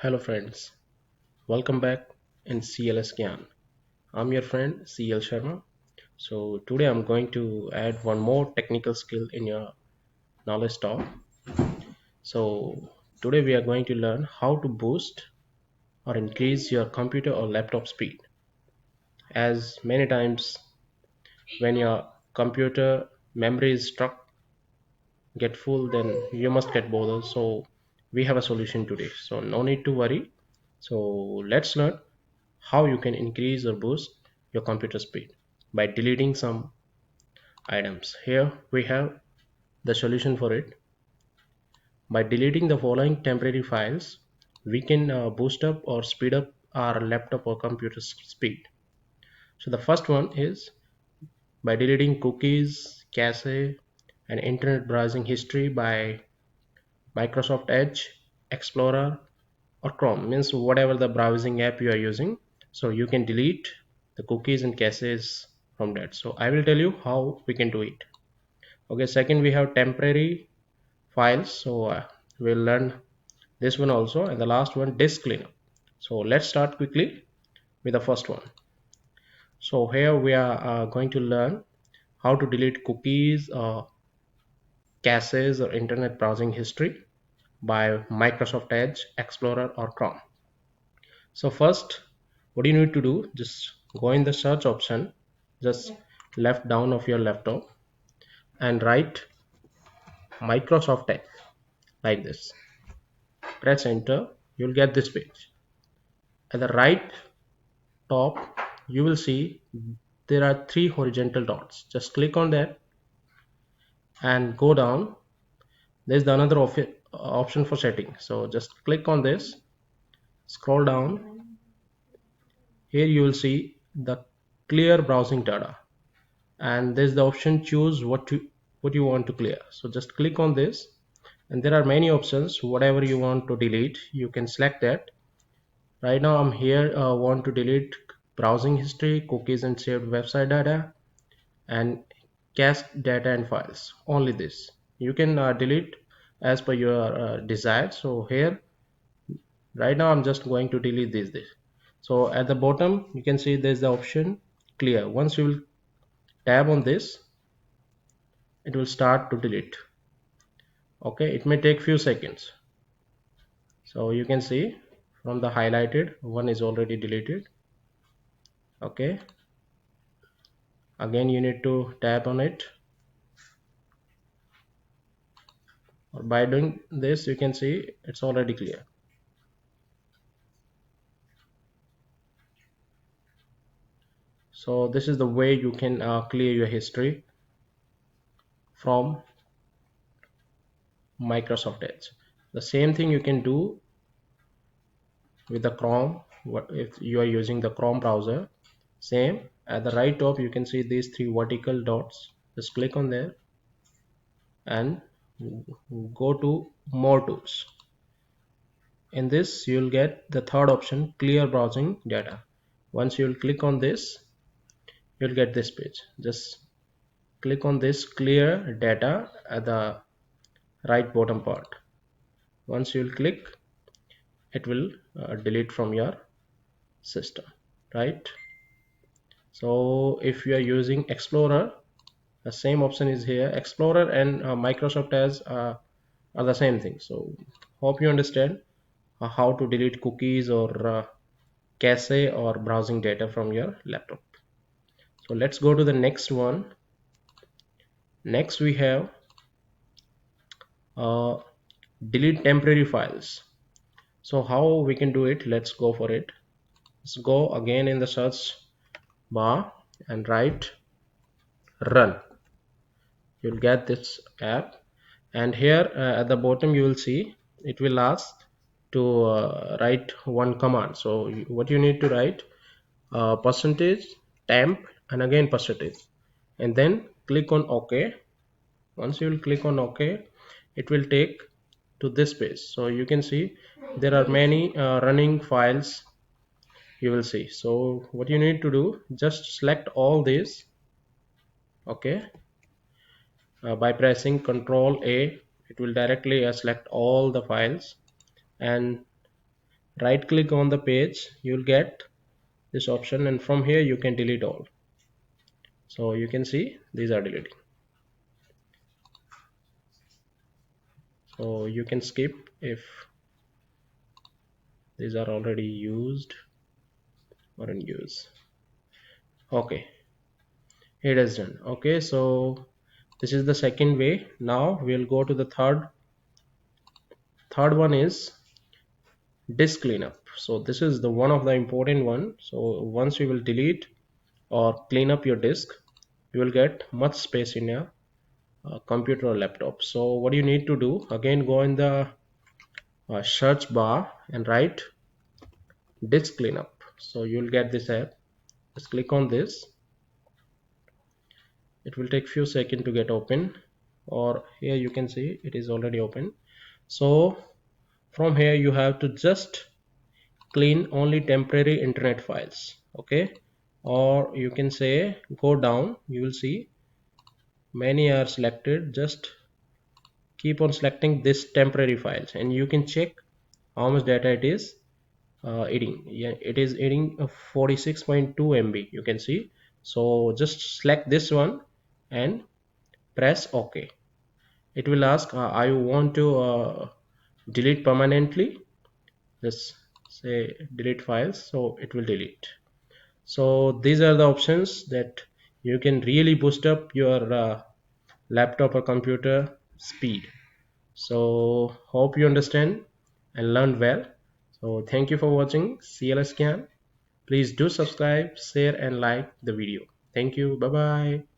Hello friends, welcome back in CLS Gyan. I'm your friend CL Sharma. So today I'm going to add one more technical skill in your knowledge talk. So today we are going to learn how to boost or increase your computer or laptop speed. As many times when your computer memory is struck get full, then you must get bothered. So we have a solution today. So no need to worry. So let's learn how you can increase or boost your computer speed by deleting some items. Here we have the solution for it. By deleting the following temporary files, we can boost up or speed up our laptop or computer speed. So the first one is by deleting cookies, cache, and internet browsing history by Microsoft Edge, Explorer, or Chrome. Means whatever the browsing app you are using, so you can delete the cookies and caches from that. So I will tell you how we can do it. Okay, second we have temporary files. So we'll learn this one also, and the last one, disk cleanup. So let's start quickly with the first one. So here we are going to learn how to delete cookies, caches, or internet browsing history by Microsoft Edge, Explorer, or Chrome. So first, what you need to do, just go in the search option, just left down of your laptop, and write Microsoft Edge like this. Press enter, you'll get this page. At the right top, you will see there are three horizontal dots. Just click on that and go down. There's the another option for setting. So just click on this, scroll down. Here you will see the clear browsing data, and there's the option choose what you want to clear. So just click on this, and there are many options. Whatever you want to delete, you can select that. Right now I'm here want to delete browsing history, cookies and saved website data, and cached data and files. Only this you can delete as per your desire. So here right now I'm just going to delete this. So at the bottom you can see there's the option clear. Once you will tab on this, it will start to delete. Okay, it may take few seconds. So you can see from the highlighted one is already deleted. Okay, again you need to tap on it, or by doing this you can see it's already clear. So this is the way you can clear your history from Microsoft Edge. The same thing you can do with the Chrome. What if you are using the Chrome browser? Same, at the right top you can see these three vertical dots. Just click on there and go to more tools. In this you'll get the third option, clear browsing data. Once you'll click on this, you'll get this page. Just click on this clear data at the right bottom part. Once you'll click, it will delete from your system, right? So if you are using Explorer, the same option is here. Explorer and Microsoft Edge are the same thing. So hope you understand how to delete cookies or cache or browsing data from your laptop. So let's go to the next one. Next we have uh, delete temporary files. So how we can do it? Let's go for it. Let's go again in the search bar and write run. You'll get this app, and here at the bottom you will see it will ask to write one command. So what you need to write, percentage temp and again percentage, and then click on OK. Once you will click on OK, it will take to this page. So you can see there are many running files you will see. So what you need to do, just select all these. Okay, by pressing Ctrl A, it will directly select all the files, and right click on the page, you'll get this option, and from here you can delete all. So you can see these are deleting. So you can skip if these are already used or in use. Okay, it is done. Okay, so this is the second way. Now we'll go to the third one is disk cleanup. So this is the one of the important one. So once you will delete or clean up your disk, you will get much space in your computer or laptop. So what you need to do, again go in the search bar and write disk cleanup. So you'll get this app. Just click on this. It will take few seconds to get open, or here you can see it is already open. So from here you have to just clean only temporary internet files. Okay, or you can say go down, you will see many are selected. Just keep on selecting this temporary files and you can check how much data it is eating. Yeah, it is eating 46.2 MB, you can see. So just select this one and press OK. It will ask I want to delete permanently. Just say delete files, so it will delete. So these are the options that you can really boost up your laptop or computer speed. So hope you understand and learned well. So thank you for watching CLS Scan. Please do subscribe, share and like the video. Thank you. Bye bye.